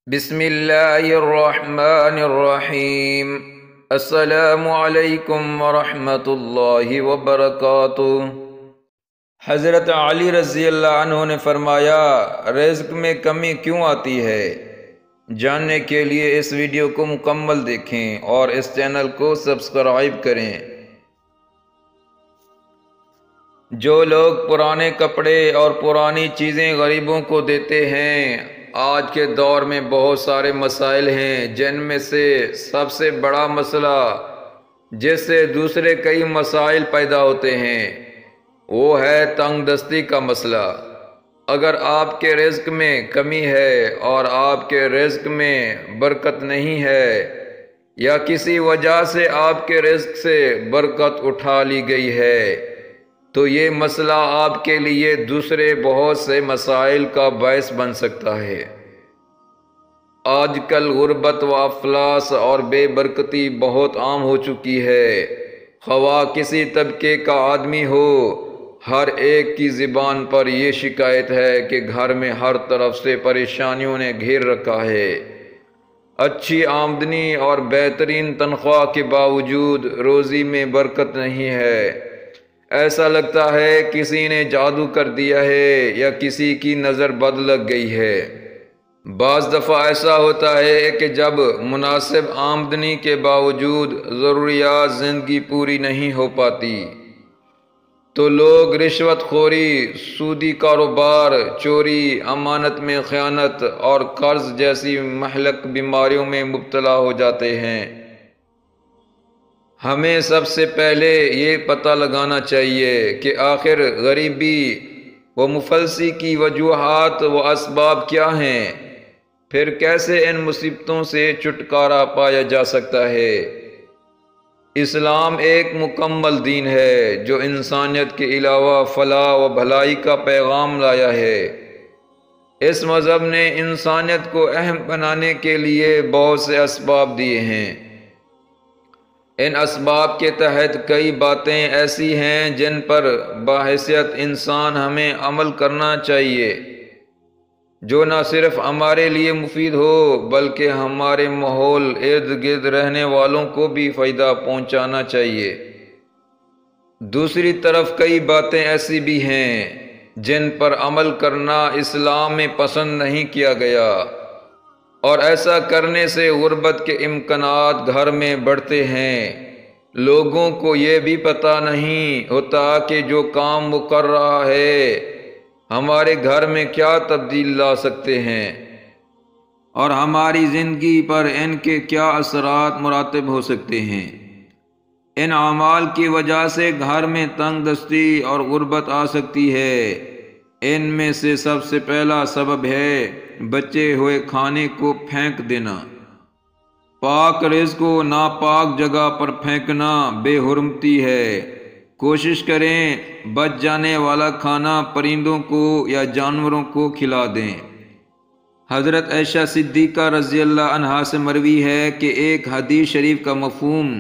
بسم اللہ الرحمن الرحیم۔ السلام علیکم ورحمۃ اللہ وبرکاتہ۔ حضرت علی رضی اللہ عنہ نے فرمایا، رزق میں کمی کیوں آتی ہے؟ جاننے کے لیے اس ویڈیو کو مکمل دیکھیں اور اس چینل کو سبسکرائب کریں۔ جو لوگ پرانے کپڑے اور پرانی چیزیں غریبوں کو دیتے ہیں، آج کے دور میں بہت سارے مسائل ہیں، جن میں سے سب سے بڑا مسئلہ جس سے دوسرے کئی مسائل پیدا ہوتے ہیں وہ ہے تنگ دستی کا مسئلہ۔ اگر آپ کے رزق میں کمی ہے اور آپ کے رزق میں برکت نہیں ہے یا کسی وجہ سے آپ کے رزق سے برکت اٹھا لی گئی ہے تو یہ مسئلہ آپ کے لیے دوسرے بہت سے مسائل کا باعث بن سکتا ہے۔ آج کل غربت و افلاس اور بے برکتی بہت عام ہو چکی ہے۔ خواہ کسی طبقے کا آدمی ہو، ہر ایک کی زبان پر یہ شکایت ہے کہ گھر میں ہر طرف سے پریشانیوں نے گھیر رکھا ہے۔ اچھی آمدنی اور بہترین تنخواہ کے باوجود روزی میں برکت نہیں ہے۔ ایسا لگتا ہے کسی نے جادو کر دیا ہے یا کسی کی نظر بد لگ گئی ہے۔ بعض دفعہ ایسا ہوتا ہے کہ جب مناسب آمدنی کے باوجود ضروریات زندگی پوری نہیں ہو پاتی تو لوگ رشوت خوری، سودی کاروبار، چوری، امانت میں خیانت اور قرض جیسی مہلک بیماریوں میں مبتلا ہو جاتے ہیں۔ ہمیں سب سے پہلے یہ پتہ لگانا چاہیے کہ آخر غریبی و مفلسی کی وجوہات و اسباب کیا ہیں، پھر کیسے ان مصیبتوں سے چھٹکارا پایا جا سکتا ہے۔ اسلام ایک مکمل دین ہے جو انسانیت کے علاوہ فلاح و بھلائی کا پیغام لایا ہے۔ اس مذہب نے انسانیت کو اہم بنانے کے لیے بہت سے اسباب دیے ہیں۔ ان اسباب کے تحت کئی باتیں ایسی ہیں جن پر بحیثیت انسان ہمیں عمل کرنا چاہیے، جو نہ صرف ہمارے لیے مفید ہو بلکہ ہمارے ماحول ارد گرد رہنے والوں کو بھی فائدہ پہنچانا چاہیے۔ دوسری طرف کئی باتیں ایسی بھی ہیں جن پر عمل کرنا اسلام میں پسند نہیں کیا گیا، اور ایسا کرنے سے غربت کے امکانات گھر میں بڑھتے ہیں۔ لوگوں کو یہ بھی پتہ نہیں ہوتا کہ جو کام وہ کر رہا ہے ہمارے گھر میں کیا تبدیل لا سکتے ہیں اور ہماری زندگی پر ان کے کیا اثرات مرتب ہو سکتے ہیں۔ ان اعمال کی وجہ سے گھر میں تنگ دستی اور غربت آ سکتی ہے۔ ان میں سے سب سے پہلا سبب ہے بچے ہوئے کھانے کو پھینک دینا۔ پاک رزق کو ناپاک جگہ پر پھینکنا بے حرمتی ہے۔ کوشش کریں بچ جانے والا کھانا پرندوں کو یا جانوروں کو کھلا دیں۔ حضرت عائشہ صدیقہ رضی اللہ عنہا سے مروی ہے کہ ایک حدیث شریف کا مفہوم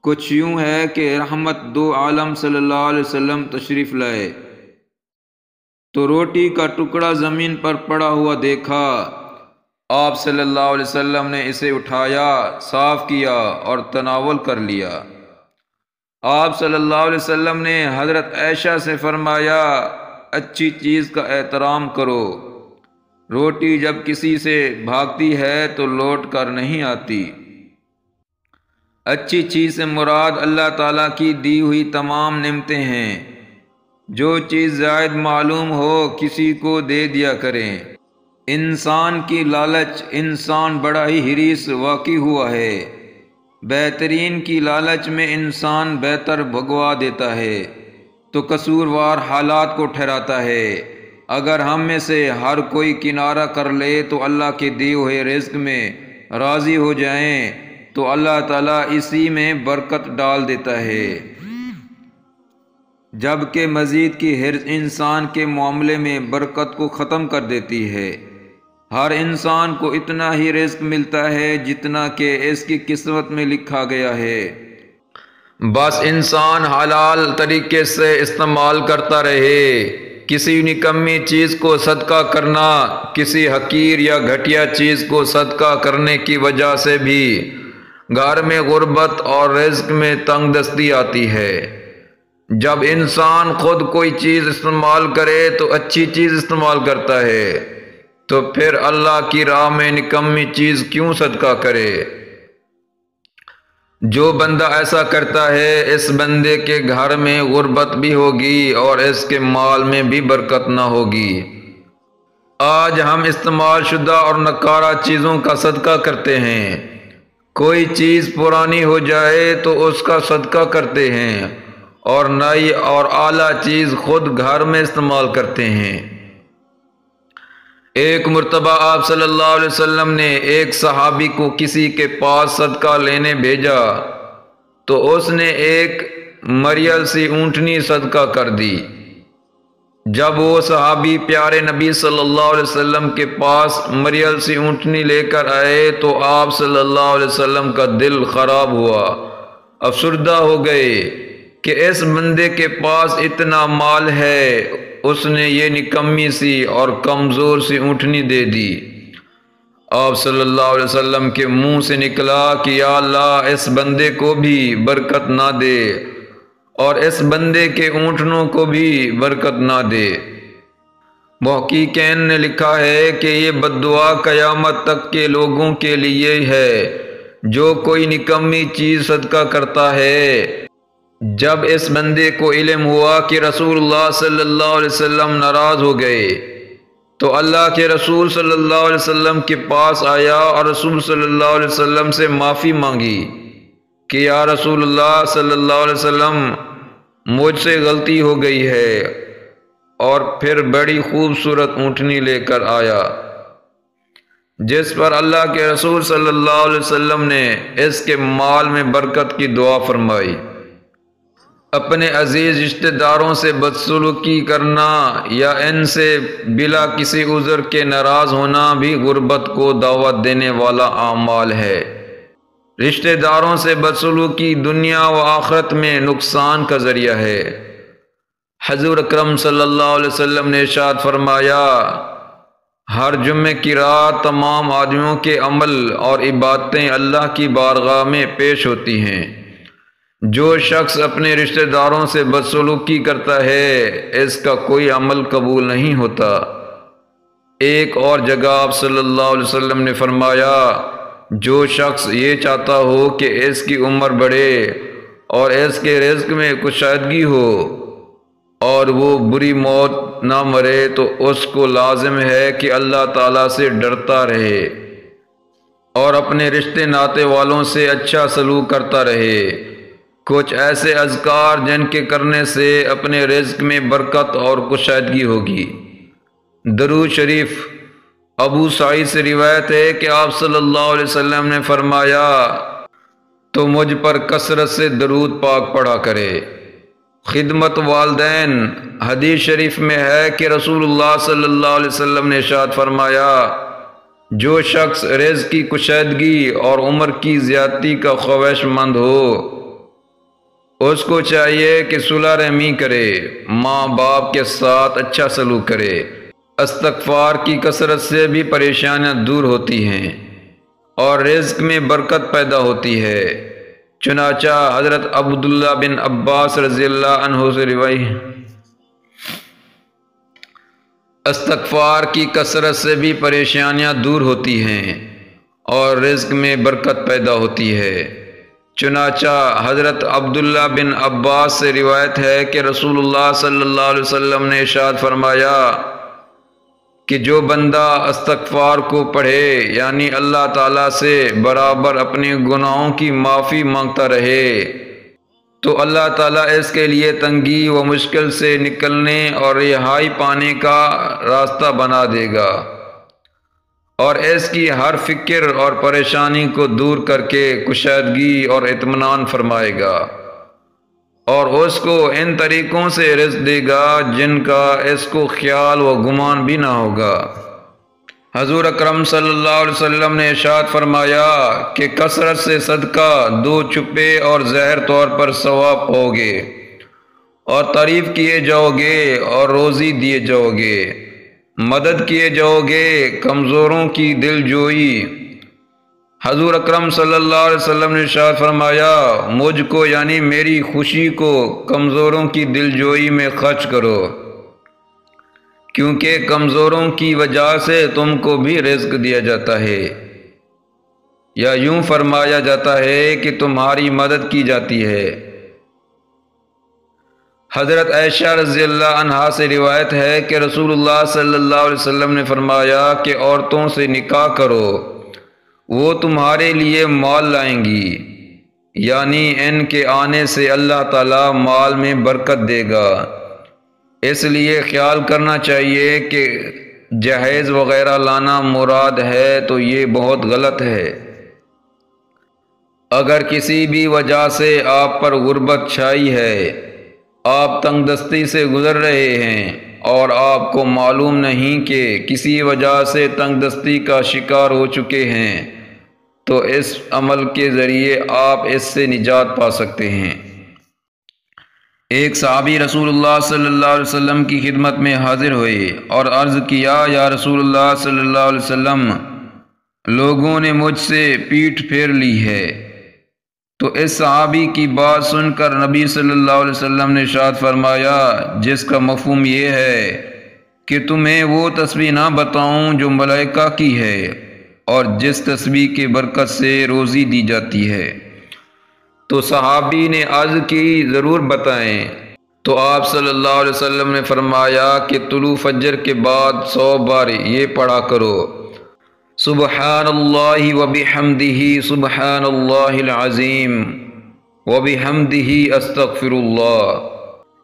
کچھ یوں ہے کہ رحمت دو عالم صلی اللہ علیہ وسلم تشریف لائے تو روٹی کا ٹکڑا زمین پر پڑا ہوا دیکھا۔ آپ صلی اللہ علیہ وسلم نے اسے اٹھایا، صاف کیا اور تناول کر لیا۔ آپ صلی اللہ علیہ وسلم نے حضرت عائشہ سے فرمایا، اچھی چیز کا احترام کرو۔ روٹی جب کسی سے بھاگتی ہے تو لوٹ کر نہیں آتی۔ اچھی چیز سے مراد اللہ تعالیٰ کی دی ہوئی تمام نعمتیں ہیں۔ جو چیز زائد معلوم ہو کسی کو دے دیا کریں۔ انسان کی لالچ، انسان بڑا ہی حریص واقع ہوا ہے۔ بہترین کی لالچ میں انسان بہتر بھگوا دیتا ہے تو قصوروار حالات کو ٹھہراتا ہے۔ اگر ہم میں سے ہر کوئی کنارہ کر لے تو اللہ کے دیے ہوئے رزق میں راضی ہو جائیں تو اللہ تعالیٰ اسی میں برکت ڈال دیتا ہے، جبکہ مزید کی حرص انسان کے معاملے میں برکت کو ختم کر دیتی ہے۔ ہر انسان کو اتنا ہی رزق ملتا ہے جتنا کہ اس کی قسمت میں لکھا گیا ہے، بس انسان حلال طریقے سے استعمال کرتا رہے۔ کسی نکمی چیز کو صدقہ کرنا کسی حقیر یا گھٹیا چیز کو صدقہ کرنے کی وجہ سے بھی گھر میں غربت اور رزق میں تنگ دستی آتی ہے۔ جب انسان خود کوئی چیز استعمال کرے تو اچھی چیز استعمال کرتا ہے، تو پھر اللہ کی راہ میں نکمی چیز کیوں صدقہ کرے؟ جو بندہ ایسا کرتا ہے اس بندے کے گھر میں غربت بھی ہوگی اور اس کے مال میں بھی برکت نہ ہوگی۔ آج ہم استعمال شدہ اور نکارہ چیزوں کا صدقہ کرتے ہیں۔ کوئی چیز پرانی ہو جائے تو اس کا صدقہ کرتے ہیں اور نئی اور اعلیٰ چیز خود گھر میں استعمال کرتے ہیں۔ ایک مرتبہ آپ صلی اللہ علیہ وسلم نے ایک صحابی کو کسی کے پاس صدقہ لینے بھیجا تو اس نے ایک مریل سی اونٹنی صدقہ کر دی۔ جب وہ صحابی پیارے نبی صلی اللہ علیہ وسلم کے پاس مریل سی اونٹنی لے کر آئے تو آپ صلی اللہ علیہ وسلم کا دل خراب ہوا، افسردہ ہو گئے کہ اس بندے کے پاس اتنا مال ہے، اس نے یہ نکمی سی اور کمزور سی اونٹنی دے دی۔ آپ صلی اللہ علیہ وسلم کے منہ سے نکلا کہ یا اللہ اس بندے کو بھی برکت نہ دے اور اس بندے کے اونٹنوں کو بھی برکت نہ دے۔ محققین نے لکھا ہے کہ یہ بد دعا قیامت تک کے لوگوں کے لیے ہے جو کوئی نکمی چیز صدقہ کرتا ہے۔ جب اس بندے کو علم ہوا کہ رسول اللہ صلی اللہ علیہ وسلم ناراض ہو گئے تو اللہ کے رسول صلی اللہ علیہ وسلم کے پاس آیا اور رسول صلی اللہ علیہ وسلم سے معافی مانگی کہ یا رسول اللہ صلی اللہ علیہ وسلم مجھ سے غلطی ہو گئی ہے، اور پھر بڑی خوبصورت اونٹنی لے کر آیا جس پر اللہ کے رسول صلی اللہ علیہ وسلم نے اس کے مال میں برکت کی دعا فرمائی۔ اپنے عزیز رشتہ داروں سے بدسلوکی کرنا یا ان سے بلا کسی عذر کے ناراض ہونا بھی غربت کو دعوت دینے والا اعمال ہے۔ رشتہ داروں سے بدسلوکی دنیا و آخرت میں نقصان کا ذریعہ ہے۔ حضور اکرم صلی اللہ علیہ وسلم نے ارشاد فرمایا، ہر جمعے کی رات تمام آدمیوں کے عمل اور عبادتیں اللہ کی بارگاہ میں پیش ہوتی ہیں۔ جو شخص اپنے رشتہ داروں سے بدسلوکی کرتا ہے اس کا کوئی عمل قبول نہیں ہوتا۔ ایک اور جگہ آپ صلی اللہ علیہ وسلم نے فرمایا، جو شخص یہ چاہتا ہو کہ اس کی عمر بڑھے اور اس کے رزق میں کشادگی ہو اور وہ بری موت نہ مرے تو اس کو لازم ہے کہ اللہ تعالیٰ سے ڈرتا رہے اور اپنے رشتے ناتے والوں سے اچھا سلوک کرتا رہے۔ کچھ ایسے اذکار جن کے کرنے سے اپنے رزق میں برکت اور کشادگی ہوگی۔ درود شریف۔ ابو سعید سے روایت ہے کہ آپ صلی اللہ علیہ وسلم نے فرمایا، تو مجھ پر کثرت سے درود پاک پڑھا کرے۔ خدمت والدین۔ حدیث شریف میں ہے کہ رسول اللہ صلی اللہ علیہ وسلم نے ارشاد فرمایا، جو شخص رزق کی کشادگی اور عمر کی زیادتی کا خواہش مند ہو اس کو چاہیے کہ صلح رحمی کرے، ماں باپ کے ساتھ اچھا سلوک کرے۔ استغفار کی کثرت سے بھی پریشانیاں دور ہوتی ہیں اور رزق میں برکت پیدا ہوتی ہے۔ چنانچہ حضرت عبداللہ بن عباس رضی اللہ عنہ سے روایت، استغفار کی کثرت سے بھی پریشانیاں دور ہوتی ہیں اور رزق میں برکت پیدا ہوتی ہے۔ چنانچہ حضرت عبداللہ بن عباس سے روایت ہے کہ رسول اللہ صلی اللہ علیہ وسلم نے ارشاد فرمایا کہ جو بندہ استغفار کو پڑھے یعنی اللہ تعالیٰ سے برابر اپنے گناہوں کی معافی مانگتا رہے تو اللہ تعالیٰ اس کے لیے تنگی و مشکل سے نکلنے اور رہائی پانے کا راستہ بنا دے گا اور اس کی ہر فکر اور پریشانی کو دور کر کے کشادگی اور اطمینان فرمائے گا اور اس کو ان طریقوں سے رزق دے گا جن کا اس کو خیال و گمان بھی نہ ہوگا۔ حضور اکرم صلی اللہ علیہ وسلم نے ارشاد فرمایا کہ کثرت سے صدقہ دو چھپے اور ظاہر طور پر ثواب ہوگے، اور تعریف کیے جاؤ گے اور روزی دیے جاؤ گے، مدد کیے جاؤ گے، کمزوروں کی دل جوئی۔ حضور اکرم صلی اللہ علیہ وسلم نے ارشاد فرمایا، مجھ کو یعنی میری خوشی کو کمزوروں کی دل جوئی میں خرچ کرو، کیونکہ کمزوروں کی وجہ سے تم کو بھی رزق دیا جاتا ہے، یا یوں فرمایا جاتا ہے کہ تمہاری مدد کی جاتی ہے۔ حضرت عائشہ رضی اللہ عنہا سے روایت ہے کہ رسول اللہ صلی اللہ علیہ وسلم نے فرمایا کہ عورتوں سے نکاح کرو، وہ تمہارے لیے مال لائیں گی، یعنی ان کے آنے سے اللہ تعالیٰ مال میں برکت دے گا۔ اس لیے خیال کرنا چاہیے کہ جہیز وغیرہ لانا مراد ہے تو یہ بہت غلط ہے۔ اگر کسی بھی وجہ سے آپ پر غربت چھائی ہے، آپ تنگ دستی سے گزر رہے ہیں اور آپ کو معلوم نہیں کہ کسی وجہ سے تنگ دستی کا شکار ہو چکے ہیں، تو اس عمل کے ذریعے آپ اس سے نجات پا سکتے ہیں۔ ایک صحابی رسول اللہ صلی اللہ علیہ وسلم کی خدمت میں حاضر ہوئے اور عرض کیا، یا رسول اللہ صلی اللہ علیہ وسلم، لوگوں نے مجھ سے پیٹھ پھیر لی ہے۔ تو اس صحابی کی بات سن کر نبی صلی اللہ علیہ وسلم نے ارشاد فرمایا، جس کا مفہوم یہ ہے کہ تمہیں وہ تسبیح نہ بتاؤں جو ملائکہ کی ہے اور جس تسبیح کی برکت سے روزی دی جاتی ہے۔ تو صحابی نے عرض کی، ضرور بتائیں۔ تو آپ صلی اللہ علیہ وسلم نے فرمایا کہ طلوع فجر کے بعد 100 بار یہ پڑھا کرو، سبحان اللہ وبحمدہ سبحان اللہ العظیم وبحمدہ استغفر اللہ۔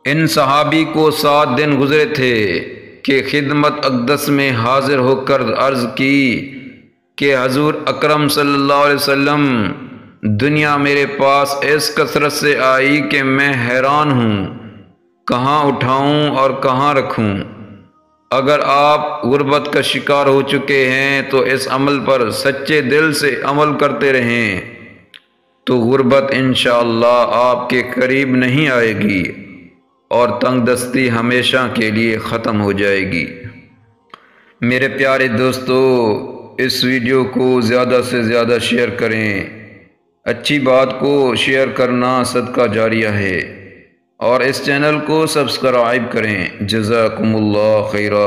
ان صحابی کو 7 دن گزرے تھے کہ خدمت اقدس میں حاضر ہو کر عرض کی کہ حضور اکرم صلی اللہ علیہ وسلم، دنیا میرے پاس اس کثرت سے آئی کہ میں حیران ہوں، کہاں اٹھاؤں اور کہاں رکھوں۔ اگر آپ غربت کا شکار ہو چکے ہیں تو اس عمل پر سچے دل سے عمل کرتے رہیں، تو غربت انشاءاللہ آپ کے قریب نہیں آئے گی اور تنگ دستی ہمیشہ کے لیے ختم ہو جائے گی۔ میرے پیارے دوستو، اس ویڈیو کو زیادہ سے زیادہ شیئر کریں۔ اچھی بات کو شیئر کرنا صدقہ جاریہ ہے، اور اس چینل کو سبسکرائب کریں۔ جزاکم اللہ خیرہ۔